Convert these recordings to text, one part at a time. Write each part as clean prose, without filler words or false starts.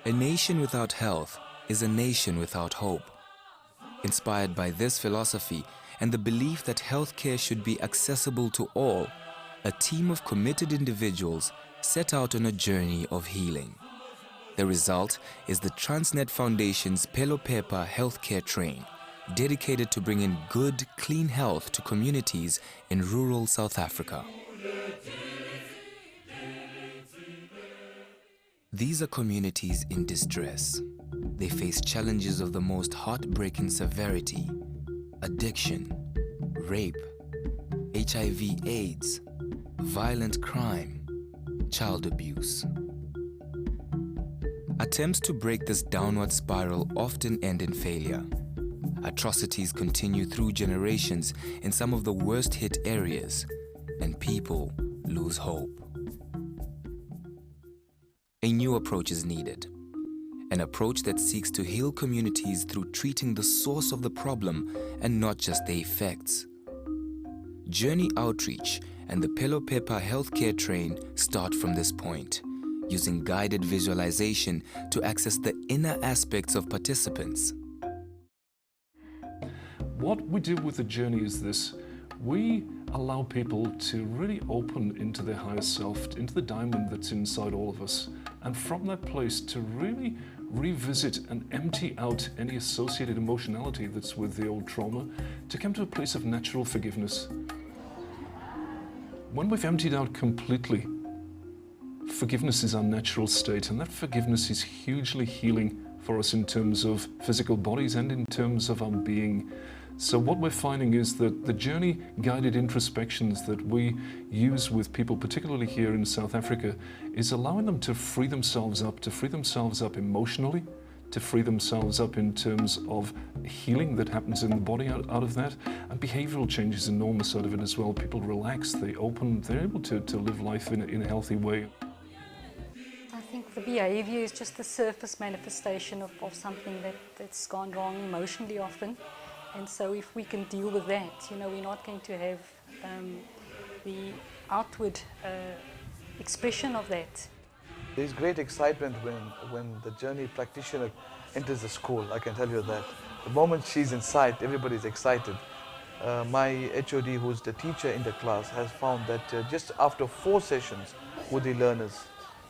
A nation without health is a nation without hope. Inspired by this philosophy and the belief that healthcare should be accessible to all, a team of committed individuals set out on a journey of healing. The result is the Transnet Foundation's Pelo Pepa Healthcare Train, dedicated to bringing good, clean health to communities in rural South Africa. These are communities in distress. They face challenges of the most heartbreaking severity: addiction, rape, HIV/AIDS, violent crime, child abuse. Attempts to break this downward spiral often end in failure. Atrocities continue through generations in some of the worst hit areas, and people lose hope. A new approach is needed. An approach that seeks to heal communities through treating the source of the problem and not just the effects. Journey Outreach and the Pelo Pepa Healthcare Train start from this point, using guided visualization to access the inner aspects of participants. What we do with the journey is this: we allow people to really open into their higher self, into the diamond that's inside all of us, and from that place to really revisit and empty out any associated emotionality that's with the old trauma, to come to a place of natural forgiveness. When we've emptied out completely, forgiveness is our natural state, and that forgiveness is hugely healing for us in terms of physical bodies and in terms of our being. So what we're finding is that the journey-guided introspections that we use with people, particularly here in South Africa, is allowing them to free themselves up emotionally, to free themselves up in terms of healing that happens in the body out of that, and behavioral change is enormous out of it as well. People relax, they open, they're able to live life in a healthy way. I think the behavior is just the surface manifestation of something that's gone wrong emotionally often. And so if we can deal with that, you know, we're not going to have the outward expression of that. There's great excitement when the journey practitioner enters the school, I can tell you that. The moment she's inside, everybody's excited. My HOD, who's the teacher in the class, has found that just after 4 sessions with the learners,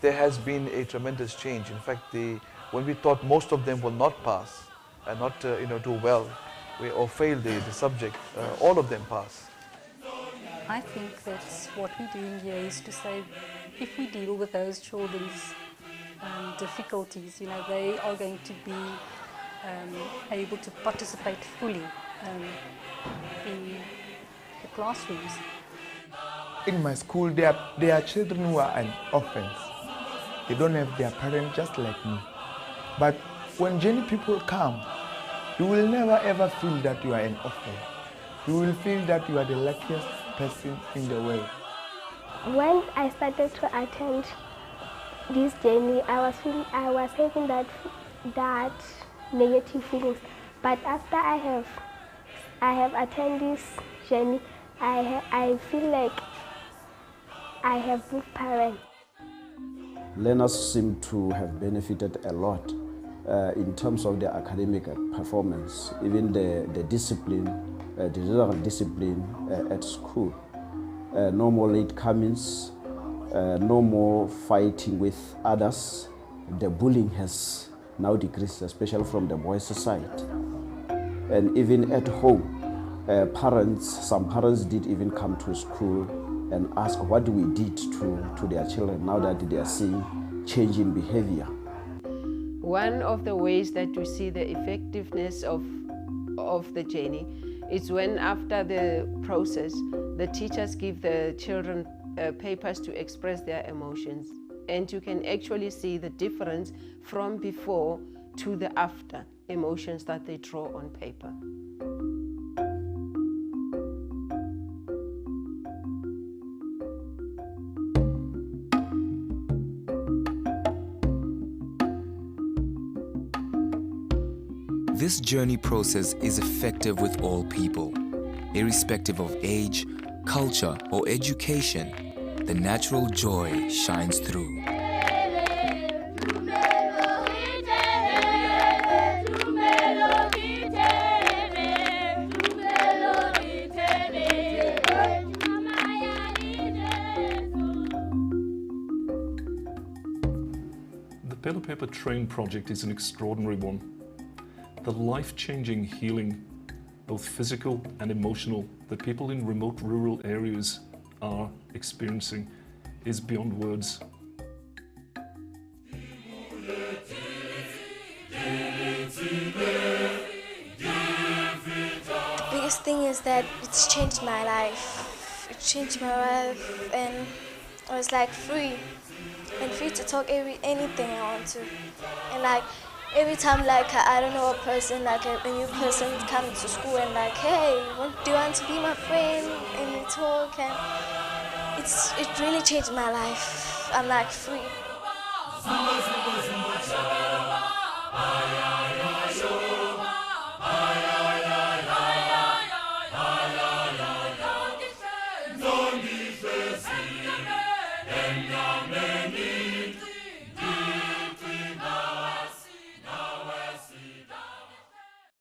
there has been a tremendous change. In fact, when we thought most of them will not pass and not do well, or fail the subject, all of them pass. I think that's what we're doing here, is to say, if we deal with those children's difficulties, you know, they are going to be able to participate fully in the classrooms. In my school, there are children who are an orphans. They don't have their parents, just like me. But when Journey people come, you will never ever feel that you are an orphan. You will feel that you are the luckiest person in the world. When I started to attend this journey, I was having that negative feelings. But after I have attended this journey, I feel like I have good parents. Learners seem to have benefited a lot in terms of their academic performance, even the discipline, the general discipline at school. No more late comings, no more fighting with others. The bullying has now decreased, especially from the boys' side. And even at home, some parents did even come to school and ask what we did to their children now that they are seeing change in behavior. One of the ways that we see the effectiveness of the journey is when, after the process, the teachers give the children papers to express their emotions. And you can actually see the difference from before to the after emotions that they draw on paper. This journey process is effective with all people, irrespective of age, culture, or education. the natural joy shines through. The Pelo Paper Train project is an extraordinary one. The life-changing healing, both physical and emotional, that people in remote rural areas are experiencing is beyond words. The biggest thing is that it's changed my life. It changed my life, and I was like free to talk anything I want to. And like every time, like I don't know a person, like a new person comes to school and like, hey, do you want to be my friend? And we talk, and it really changed my life. I'm like free.